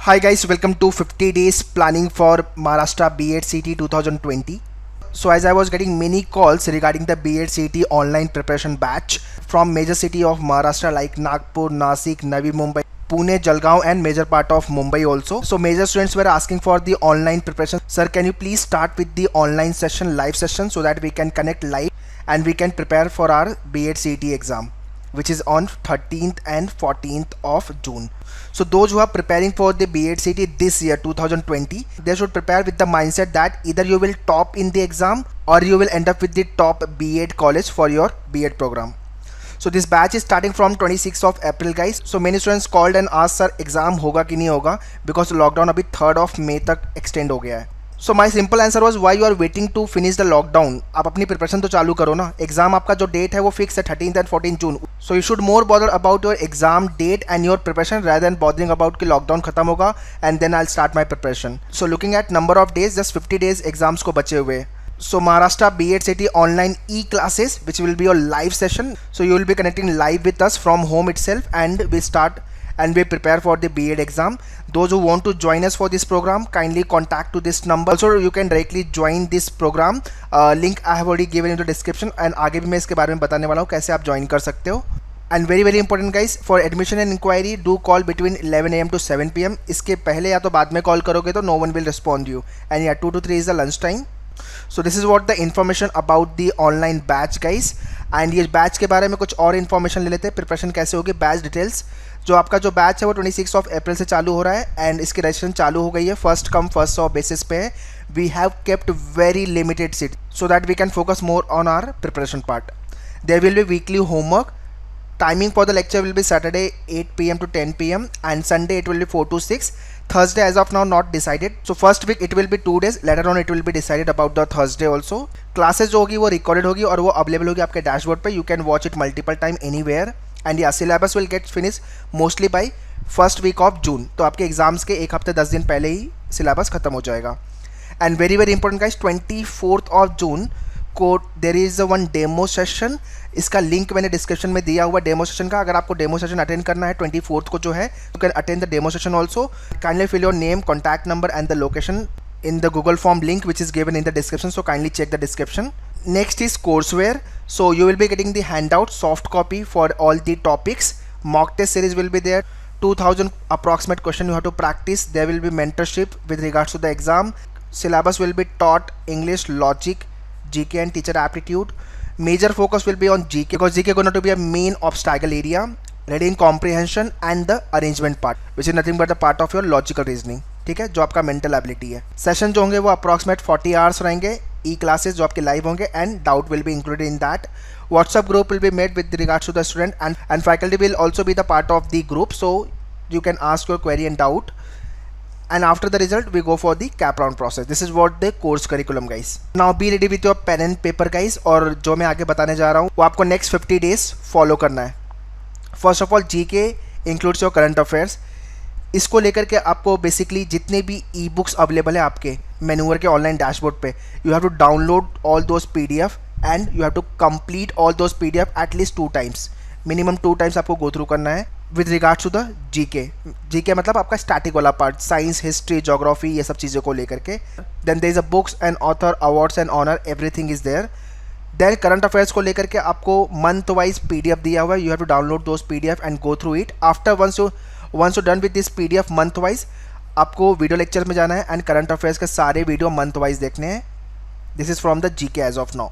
Hi guys, welcome to 50 days planning for Maharashtra B.EDCET 2020. So as I was getting many calls regarding the B.EDCET online preparation batch from major city of Maharashtra like Nagpur, Nasik, Navi Mumbai, Pune, Jalgaon and major part of Mumbai also. So major students were asking for the online preparation. Sir, can you please start with the online session, live session, so that we can connect live and we can prepare for our B.EDCET exam, which is on 13th and 14th of June. So those who are preparing for the B.EDCET this year 2020, they should prepare with the mindset that either you will top in the exam or you will end up with the top B.ED college for your B.ED program. So this batch is starting from 26th of April guys. So many students called and asked sir exam होगा कि नहीं होगा, because lockdown अभी 3rd of May तक extend हो गया है. So my simple answer was why you are waiting to finish the lockdown. आप अपनी preparation तो चालू करो ना. Exam आपका जो date है वो fix है 13th and 14th June. So you should more bother about your exam date and your preparation rather than bothering about कि lockdown खत्म होगा and then I'll start my preparation. So looking at number of days, just 50 days exams को बचे हुए. So Maharashtra B.EDCET online e-classes, which will be your live session. So you will be connecting live with us from home itself and we start and we prepare for the B.ED exam. Those who want to join us for this program, kindly contact to this number. Also you can directly join this program. Link I have already given in the description and आगे भी मैं इसके बारे में बताने वाला हूँ कैसे आप join कर सकते हो. And very important guys, for admission and inquiry do call between 11 AM to 7 PM. इसके पहले या तो बाद में कॉल करोगे तो no one will respond you. And yeah, 2 to 3 is the lunch time. So this is what the information about the online batch guys. And ये batch के बारे में कुछ और information ले लेते हैं. Preparation कैसे होगी, batch details. जो आपका जो बैच है वो 26 ऑफ अप्रैल से चालू हो रहा है एंड इसकी रजिस्ट्रेशन चालू हो गई है. First come first serve basis पे है. We have kept very limited seat so that we can focus more on our preparation part. There will be weekly homework. Timing for the lecture will be Saturday 8 PM to 10 PM and Sunday it will be 4 to 6. Thursday as of now not decided. So first week it will be 2 days. Later on it will be decided about the Thursday also. Classes जो होगी वो recorded होगी और वो available होगी आपके dashboard पे. You can watch it multiple time anywhere. And yeah, syllabus will get finished mostly by first week of June. तो आपके exams के एक हफ्ते 10 दिन पहले ही syllabus खत्म हो जाएगा. And very important guys, 24th of June को there is one demo session. इसका लिंक मैंने डिस्क्रिप्शन में दिया हुआ डेमो सेशन का. अगर आपको डेमो सेशन अटेंड करना है 24th को जो है, you can attend the demo session also. Kindly fill your name, contact number and the location in the Google form link which is given in the description, so kindly check the description. Next is courseware. So you will be getting the handout soft copy for all the topics. Mock test series will be there. 2000 approximate question you have to practice. There will be mentorship with regards to the exam. Syllabus will be taught English, logic, GK and teacher aptitude. Major focus will be on GK because GK is going to be a main obstacle area. Reading comprehension and the arrangement part, which is nothing but the part of your logical reasoning. ठीक है, जो आपका mental ability है. Session जो होंगे वो approximate 40 hours रहेंगे. ई classes जो आपके लाइव होंगे and doubt will be included in that. WhatsApp group will be made with regards to the student and faculty will also be the part of the group, so you can ask your query and doubt. And after the result we go for the cap round process. This is what the course curriculum guys. Now be ready with your pen and paper guys. और जो मैं आगे बताने जा रहा हूँ वो आपको next 50 days फॉलो करना है. First of all GK includes your current affairs. इसको लेकर के आपको बेसिकली जितने भी ई बुक्स अवेलेबल है आपके मैन्यूवर के ऑनलाइन डैशबोर्ड पे, you have to download all those PDF and you have to complete all those PDF at least 2 times. Minimum 2 times आपको गो थ्रू करना है with regards to the GK मतलब आपका स्टैटिक वाला पार्ट, साइंस, हिस्ट्री, जोग्राफी, ये सब चीज़ों को लेकर के. Then there is a books and author, awards and honour, everything is there. Then current affairs को लेकर के आपको मंथ वाइज PDF दिया हुआ है. You have to download those PDF and go through it. After once you done with this PDF month wise, आपको video lecture में जाना है एंड करंट अफेयर्स के सारे वीडियो मंथ वाइज देखने हैं. This is from the GK as of now.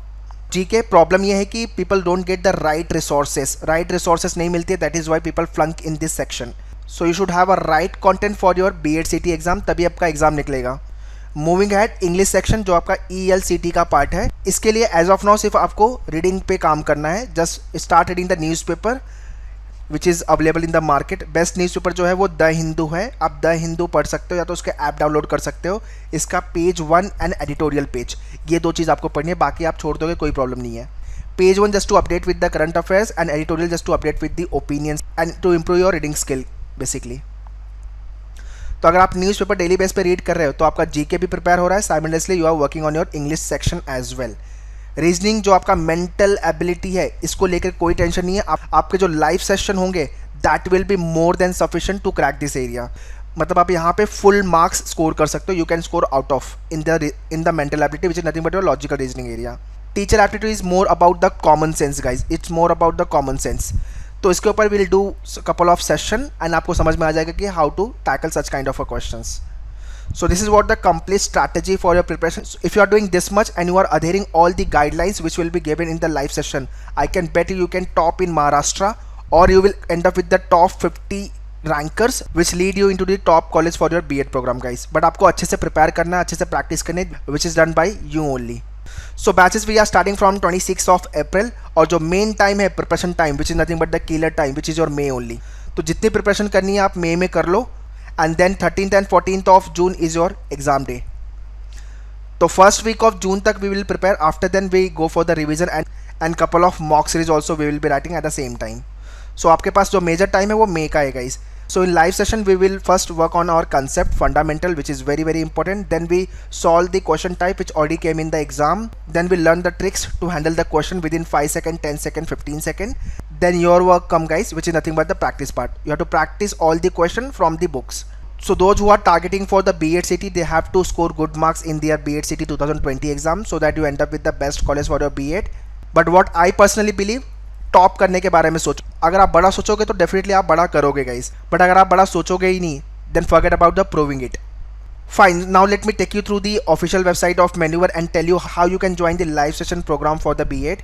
GK problem ये है कि people don't get the right resources नहीं मिलती है. That is why people flunk in this section. So you should have a right content for your B.EDCET exam, तभी आपका exam निकलेगा. Moving had English section जो आपका ELCT का part है, इसके लिए एज ऑफ नाउ सिर्फ आपको रीडिंग पे काम करना है. Just start reading the newspaper which is available in the market. Best newspaper जो है वो द हिंदू है. आप द हिंदू पढ़ सकते हो या तो उसके ऐप डाउनलोड कर सकते हो. इसका पेज 1 एंड एडिटोरियल पेज, ये 2 चीज़ आपको पढ़नी है. बाकी आप छोड़ दोगे कोई प्रॉब्लम नहीं है. Page 1 just to update with the current affairs and editorial just to update with the opinions and to improve your reading skill basically. तो अगर आप न्यूज़पेपर डेली बेस पे रीड कर रहे हो तो आपका GK भी प्रिपेयर हो रहा है. Simultaneously you are working on your English section as well. Reasoning जो आपका मेंटल एबिलिटी है, इसको लेकर कोई टेंशन नहीं है. आपके जो लाइव सेशन होंगे that will be more than sufficient to crack this area. मतलब आप यहाँ पे फुल मार्क्स स्कोर कर सकते हो. You can score out of in the mental ability which is nothing but your logical reasoning area. Teacher aptitude is more about the common sense guys, it's more about the common sense. तो इसके ऊपर will do couple of session and आपको समझ में आ जाएगा कि how to tackle such kind of a questions. So this is what the complete strategy for your preparation. So if you are doing this much and you are adhering all the guidelines which will be given in the live session, I can bet you can top in Maharashtra, or you will end up with the top 50 rankers which lead you into the top college for your B.ED program guys. But आपको अच्छे से prepare करना, अच्छे से practice करने, which is done by you only. So batches we are starting from 26th of April, और जो main time है preparation time which is nothing but the killer time which is your May only. तो जितनी preparation करनी है आप May में कर लो, and then 13th and 14th of June is your exam day. So first week of June तक we will prepare, after then we go for the revision and couple of mock series also we will be writing at the same time. So आपके पास जो major time है वो May का है guys. So in live session we will first work on our concept fundamental which is very important. Then we solve the question type which already came in the exam. Then we learn the tricks to handle the question within 5 second, 10 second, 15 second. Then your work come guys, which is nothing but the practice part. You have to practice all the question from the books. So those who are targeting for the B.EDCET, they have to score good marks in their B.EDCET 2020 exam so that you end up with the best college for your B.ED. But what I personally believe, top करने के बारे में सोचो. अगर आप बड़ा सोचोगे तो डेफिनेटली आप बड़ा करोगे गाइस, बट अगर आप बड़ा सोचोगे ही नहीं, then forget about the proving it. Fine, now let me take you through the official website of Manoeuvre and tell you how you can join the live session program for the B.ED.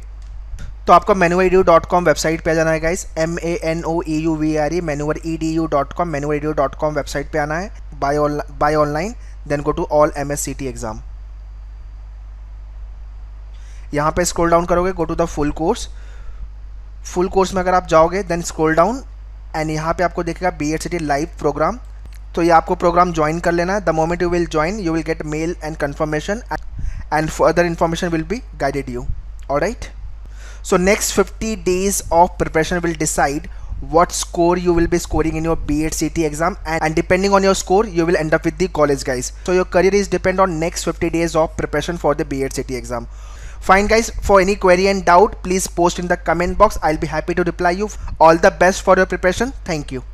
तो आपको manoeuvre.com website पे जाना है guys, MANOEUVRE manoeuvre.com manoeuvre.com website पे आना है, buy online, then go to all MHCET exam. यहाँ पे स्क्रॉल डाउन करोगे, go to the full course. Full course में अगर आप जाओगे देन स्क्रॉल डाउन एंड यहाँ पे आपको दिखेगा B.EDCET लाइव प्रोग्राम. तो ये आपको प्रोग्राम ज्वाइन कर लेना है. The moment you will join you will get mail and confirmation and further information will be guided you. Alright, so next 50 days of preparation will decide what score you will be scoring in your B.EDCET exam, and depending on your score you will end up with the college guys. So your career is depend on next 50 days of preparation for the B.EDCET exam. Fine guys, for any query and doubt please post in the comment box. I'll be happy to reply you. All the best for your preparation. Thank you.